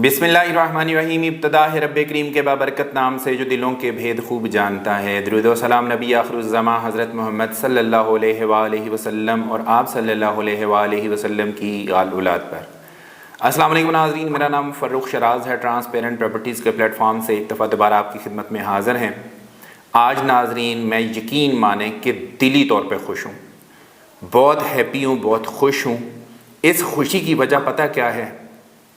बिस्मिल्लाहिर्रहमानिर्रहीम। इब्तदा है रब्बे करीम के बाबरकत नाम से जो दिलों के भेद खूब जानता है। दुरूद व सलाम नबी आखिरुज़्ज़मा हज़रत मोहम्मद सल्लल्लाहु अलैहि वसल्लम और आप सल्लल्लाहु अलैहि वसल्लम की आल औलाद पर। अस्सलाम वालेकुम नाज़रीन, मेरा नाम फ़र्रुख शराज है। ट्रांसपेरेंट प्रॉपर्टीज़ के प्लेटफॉर्म से एक दफ़ा दोबारा आपकी खिदमत में हाज़िर हैं। आज नाज़रीन मैं यकीन माने कि दिली तौर पर खुश हूँ, बहुत हैप्पी हूँ, बहुत खुश हूँ। इस खुशी की वजह पता क्या है?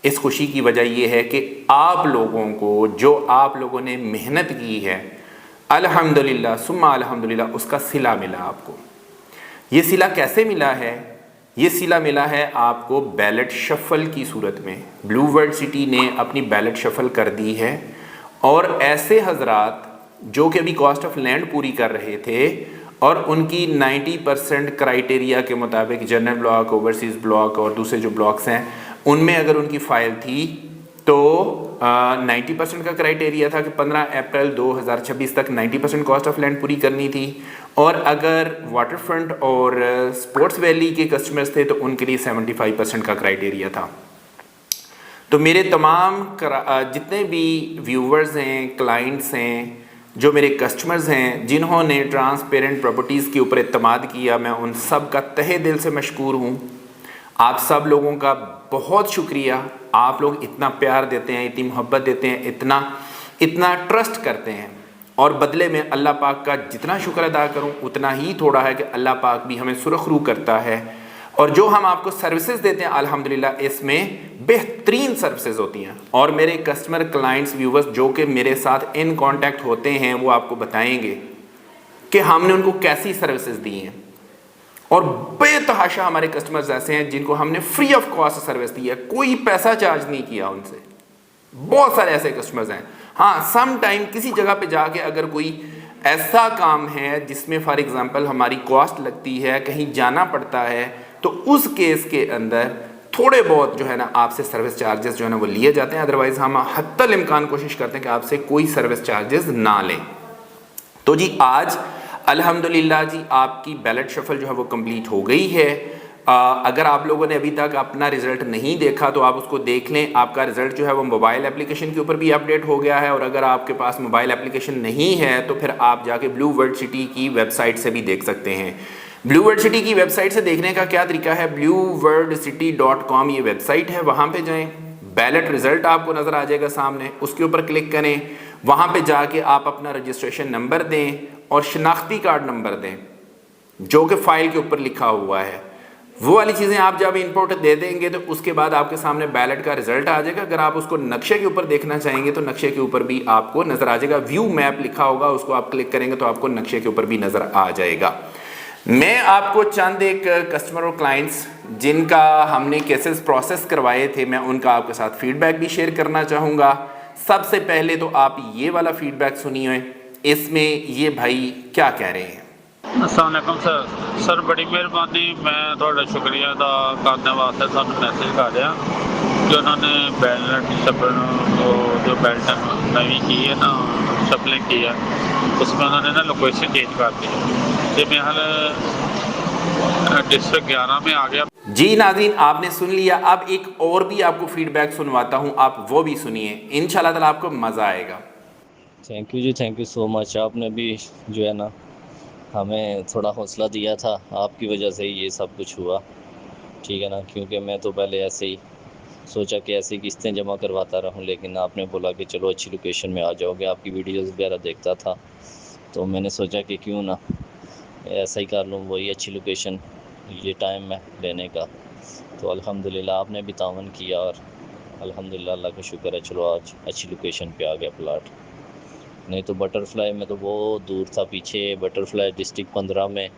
इस खुशी की वजह यह है कि आप लोगों को जो आप लोगों ने मेहनत की है, अल्हम्दुलिल्लाह सुम्मा अल्हम्दुलिल्लाह, उसका सिला मिला आपको। ये सिला कैसे मिला है? ये सिला मिला है आपको बैलेट शफल की सूरत में। ब्लू वर्ल्ड सिटी ने अपनी बैलेट शफल कर दी है और ऐसे हजरात जो कि अभी कॉस्ट ऑफ लैंड पूरी कर रहे थे और उनकी 90% क्राइटेरिया के मुताबिक जनरल ब्लॉक, ओवरसीज़ ब्लॉक और दूसरे जो ब्लॉक्स हैं उनमें अगर उनकी फ़ाइल थी तो 90% का क्राइटेरिया था कि 15 अप्रैल 2026 तक 90% कॉस्ट ऑफ लैंड पूरी करनी थी। और अगर वाटर फ्रंट और स्पोर्ट्स वैली के कस्टमर्स थे तो उनके लिए 75% का क्राइटेरिया था। तो मेरे तमाम जितने भी व्यूवर्स हैं, क्लाइंट्स हैं, जो मेरे कस्टमर्स हैं, जिन्होंने ट्रांसपेरेंट प्रॉपर्टीज़ के ऊपर इत्तमाद किया, मैं उन सब का तहे दिल से मशकूर हूँ। आप सब लोगों का बहुत शुक्रिया। आप लोग इतना प्यार देते हैं, इतनी मोहब्बत देते हैं, इतना ट्रस्ट करते हैं और बदले में अल्लाह पाक का जितना शुक्र अदा करूं उतना ही थोड़ा है कि अल्लाह पाक भी हमें सुरखरू करता है। और जो हम आपको सर्विसेज देते हैं अल्हम्दुलिल्लाह इसमें बेहतरीन सर्विसेज होती हैं। और मेरे कस्टमर, क्लाइंट्स, व्यूवर्स जो कि मेरे साथ इन कांटेक्ट होते हैं वो आपको बताएंगे कि हमने उनको कैसी सर्विसेज दी हैं। और बेतहाशा हमारे कस्टमर्स ऐसे हैं जिनको हमने फ्री ऑफ कॉस्ट सर्विस दी है, कोई पैसा चार्ज नहीं किया उनसे। बहुत सारे ऐसे कस्टमर्स हैं। हाँ, सम टाइम किसी जगह पे जाके अगर कोई ऐसा काम है जिसमें फॉर एग्जांपल हमारी कॉस्ट लगती है, कहीं जाना पड़ता है, तो उस केस के अंदर थोड़े बहुत जो है ना आपसे सर्विस चार्जेस जो है ना वो लिए जाते हैं। अदरवाइज हम हत्तल इम्कान कोशिश करते हैं कि आपसे कोई सर्विस चार्जेस ना लें। तो जी आज अल्हम्दुलिल्लाह जी आपकी बैलेट शफल जो है वो कंप्लीट हो गई है। अगर आप लोगों ने अभी तक अपना रिज़ल्ट नहीं देखा तो आप उसको देख लें। आपका रिज़ल्ट जो है वो मोबाइल एप्लीकेशन के ऊपर भी अपडेट हो गया है और अगर आपके पास मोबाइल एप्लीकेशन नहीं है तो फिर आप जाके ब्लू वर्ल्ड सिटी की वेबसाइट से भी देख सकते हैं। ब्लू वर्ल्ड सिटी की वेबसाइट से देखने का क्या तरीका है? blueworldcity.com ये वेबसाइट है, वहाँ पर जाएँ, बैलेट रिज़ल्ट आपको नज़र आ जाएगा सामने, उसके ऊपर क्लिक करें। वहाँ पे जाके आप अपना रजिस्ट्रेशन नंबर दें और शनाख्ती कार्ड नंबर दें जो कि फ़ाइल के ऊपर लिखा हुआ है। वो वाली चीज़ें आप जब इनपुट दे देंगे तो उसके बाद आपके सामने बैलेट का रिज़ल्ट आ जाएगा। अगर आप उसको नक्शे के ऊपर देखना चाहेंगे तो नक्शे के ऊपर भी आपको नज़र आ जाएगा। व्यू मैप लिखा होगा, उसको आप क्लिक करेंगे तो आपको नक्शे के ऊपर भी नज़र आ जाएगा। मैं आपको चंद एक कस्टमर और क्लाइंट्स जिनका हमने केसेस प्रोसेस करवाए थे, मैं उनका आपके साथ फीडबैक भी शेयर करना चाहूँगा। सबसे पहले तो आप ये वाला फीडबैक सुनिए, इसमें ये भाई क्या कह रहे हैं। अस्सलाम वालेकुम सर, बड़ी मेहरबानी, मैं थोड़ा शुक्रिया अदा करने वास्ते सानू मैसेज कर रहा कि उन्होंने बैलेट शफल जो बेल्ट नवी की है ना, शफलिंग की है, उसमें उन्होंने ना लोकेशन चेंज कर दी है। ये मैं हाल डिस्ट्रिक्ट 11 में आ गया। जी नाज़रीन, आपने सुन लिया। अब एक और भी आपको फीडबैक सुनवाता हूँ, आप वो भी सुनिए, इंशाल्लाह ताला आपको मज़ा आएगा। Thank you ji, thank you so much. आपने भी जो है ना हमें थोड़ा हौसला दिया था, आपकी वजह से ही ये सब कुछ हुआ, ठीक है ना। क्योंकि मैं तो पहले ऐसे ही सोचा कि ऐसी किस्तें जमा करवाता रहूं, लेकिन आपने बोला कि चलो अच्छी लोकेशन में आ जाओगे, आपकी वीडियोस वगैरह देखता था तो मैंने सोचा कि क्यों ना ऐसा ही कर लूँ, वही अच्छी लोकेशन ये टाइम में लेने का। तो अल्हम्दुलिल्लाह आपने भी तावन किया और अल्हम्दुलिल्लाह अल्लाह का शुक्र है, चलो आज अच्छी लोकेशन पे आ गया प्लाट। नहीं तो बटरफ्लाई में तो बहुत दूर था, पीछे बटरफ्लाई डिस्ट्रिक्ट 15 में,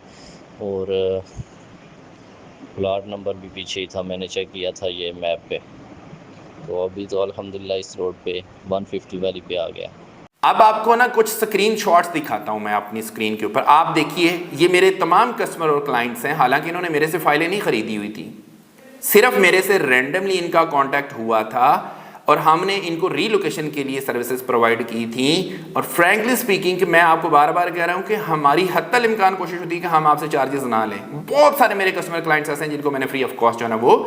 और प्लाट नंबर भी पीछे ही था, मैंने चेक किया था ये मैप पे। तो अभी तो अल्हम्दुलिल्लाह इस रोड पे 150 वाली पे आ गया। अब आपको ना कुछ स्क्रीन शॉट्स दिखाता हूं मैं अपनी स्क्रीन के ऊपर। आप देखिए, ये मेरे तमाम कस्टमर और क्लाइंट्स हैं। हालांकि इन्होंने मेरे से फाइलें नहीं खरीदी हुई थी, सिर्फ मेरे से रैंडमली इनका कांटेक्ट हुआ था और हमने इनको रीलोकेशन के लिए सर्विसेज प्रोवाइड की थी। और फ्रैंकली स्पीकिंग कि मैं आपको बार बार कह रहा हूं कि हमारी हत्तल इम्कान कोशिश होती है कि हम आपसे चार्जेस ना लें। बहुत सारे मेरे कस्टमर क्लाइंट्स ऐसे हैं जिनको मैंने फ्री ऑफ कॉस्ट जो है ना वो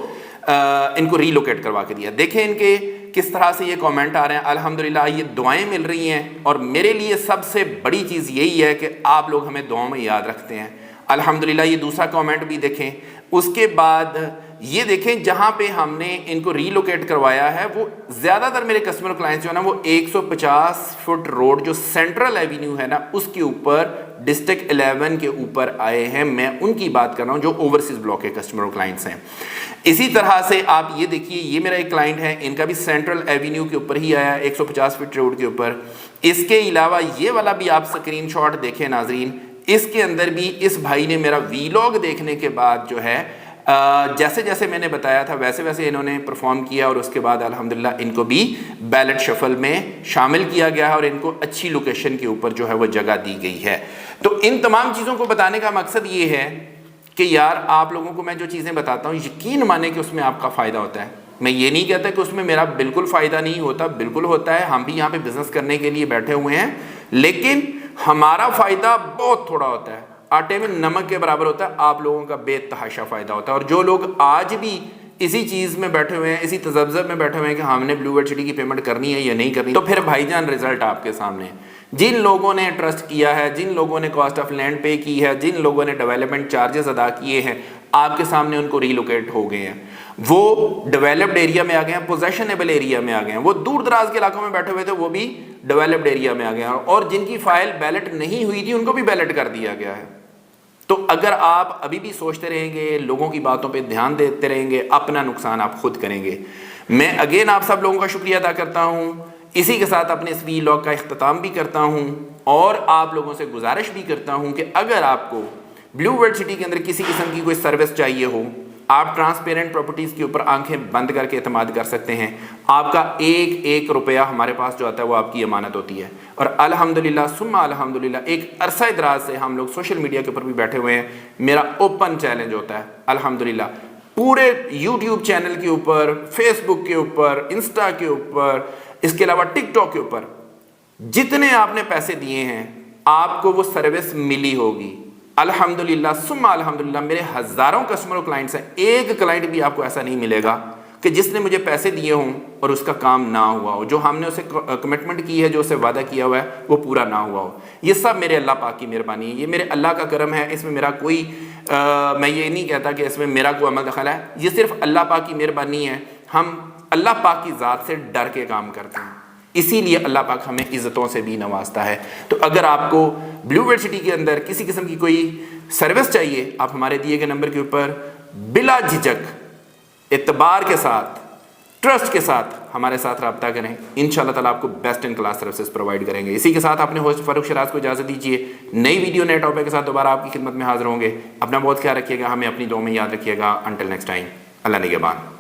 इनको रीलोकेट करवा के दिया। देखें इनके किस तरह से ये कमेंट आ रहे हैं। अल्हम्दुलिल्लाह ये दुआएं मिल रही हैं और मेरे लिए सबसे बड़ी चीज़ यही है कि आप लोग हमें दुआओं में याद रखते हैं। अल्हम्दुलिल्लाह ये दूसरा कमेंट भी देखें। उसके बाद ये देखें जहाँ पे हमने इनको रीलोकेट करवाया है वो ज़्यादातर मेरे कस्टमर क्लाइंट्स जो है ना वो 150 फुट रोड जो सेंट्रल एवेन्यू है ना उसके ऊपर डिस्ट्रिक्ट 11 के ऊपर आए हैं। मैं उनकी बात कर रहा हूँ जो ओवरसीज ब्लॉक के कस्टमर क्लाइंट्स हैं। इसी तरह से आप ये देखिए, ये मेरा एक क्लाइंट है, इनका भी सेंट्रल एवेन्यू के ऊपर ही आया 150 फीट रोड के ऊपर। इसके अलावा ये वाला भी आप स्क्रीनशॉट देखें नाजरीन, इसके अंदर भी इस भाई ने मेरा वीलॉग देखने के बाद जो है जैसे जैसे मैंने बताया था वैसे वैसे इन्होंने परफॉर्म किया और उसके बाद अल्हम्दुलिल्लाह इनको भी बैलेट शफल में शामिल किया गया है और इनको अच्छी लोकेशन के ऊपर जो है वो जगह दी गई है। तो इन तमाम चीज़ों को बताने का मकसद ये है कि यार आप लोगों को मैं जो चीज़ें बताता हूँ यकीन माने कि उसमें आपका फ़ायदा होता है। मैं ये नहीं कहता कि उसमें मेरा बिल्कुल फ़ायदा नहीं होता, बिल्कुल होता है। हम भी यहाँ पे बिज़नेस करने के लिए बैठे हुए हैं, लेकिन हमारा फ़ायदा बहुत थोड़ा होता है, आटे में नमक के बराबर होता है। आप लोगों का बेतहाशा फ़ायदा होता है। और जो लोग आज भी इसी चीज़ में बैठे हुए हैं, इसी तजब्ज़ब में बैठे हुए हैं कि हमने ब्लू वर्ल्ड सिटी की पेमेंट करनी है या नहीं करनी, तो फिर भाईजान रिजल्ट आपके सामने है। जिन लोगों ने ट्रस्ट किया है, जिन लोगों ने कॉस्ट ऑफ लैंड पे की है, जिन लोगों ने डेवलपमेंट चार्जेस अदा किए हैं, आपके सामने उनको रीलोकेट हो गए हैं। वो डेवलप्ड एरिया में आ गए हैं, पोजेशनेबल एरिया में आ गए हैं। वो दूर दराज के इलाकों में बैठे हुए थे, वो भी डेवलप्ड एरिया में आ गए हैं। और जिनकी फाइल बैलेट नहीं हुई थी उनको भी बैलेट कर दिया गया है। तो अगर आप अभी भी सोचते रहेंगे, लोगों की बातों पे ध्यान देते रहेंगे, अपना नुकसान आप खुद करेंगे। मैं अगेन आप सब लोगों का शुक्रिया अदा करता हूँ। इसी के साथ अपने इस वीलॉग का इख्तिताम भी करता हूँ और आप लोगों से गुजारिश भी करता हूँ कि अगर आपको ब्लू वर्ल्ड सिटी के अंदर किसी किस्म की कोई सर्विस चाहिए हो, आप ट्रांसपेरेंट प्रॉपर्टीज़ के ऊपर आंखें बंद करके एतमाद कर सकते हैं। आपका एक एक रुपया हमारे पास जो आता है वो आपकी अमानत होती है। और अल्हम्दुलिल्लाह सुम्मा अल्हम्दुलिल्लाह एक अरसा दराज से हम लोग सोशल मीडिया के ऊपर भी बैठे हुए हैं। मेरा ओपन चैलेंज होता है अल्हम्दुलिल्लाह पूरे यूट्यूब चैनल के ऊपर, फेसबुक के ऊपर, इंस्टा के ऊपर, इसके अलावा टिकटॉक के ऊपर, जितने आपने पैसे दिए हैं आपको वो सर्विस मिली होगी। अल्हम्दुलिल्लाह सुम्मा अल्हम्दुलिल्लाह मेरे हज़ारों कस्टमर क्लाइंट्स हैं, एक क्लाइंट भी आपको ऐसा नहीं मिलेगा कि जिसने मुझे पैसे दिए हों और उसका काम ना हुआ हो, जो हमने उसे कमिटमेंट की है, जो उसे वादा किया हुआ है वो पूरा ना हुआ हो। ये सब मेरे अल्लाह पाक की मेहरबानी है, ये मेरे अल्लाह का करम है। इसमें मेरा कोई मैं ये नहीं कहता कि इसमें मेरा कोई अमल दखल है, ये सिर्फ अल्लाह पाक की मेहरबानी है। हम अल्लाह पाक की ज़ात से डर के काम करते हैं, इसीलिए अल्लाह पाक हमें इज़्ज़तों से भी नवाजता है। तो अगर आपको ब्लू वर्ल्ड सिटी के अंदर किसी किस्म की कोई सर्विस चाहिए, आप हमारे दिए गए नंबर के ऊपर बिला झिझक, एतबार के साथ, ट्रस्ट के साथ हमारे साथ रब्ता करें। इंशाअल्लाह ताला आपको best in class services provide करेंगे। इसी के साथ अपने होस्ट फारूक शराज को इजाज़त दीजिए। नई वीडियो नए टॉपिक के साथ दोबारा आपकी खिदमत में हाजिर होंगे। अपना बहुत ख्याल रखिएगा, हमें अपनी दुआ में याद रखिएगा। अंटिल नेक्स्ट टाइम, अल्लाह निगहबान।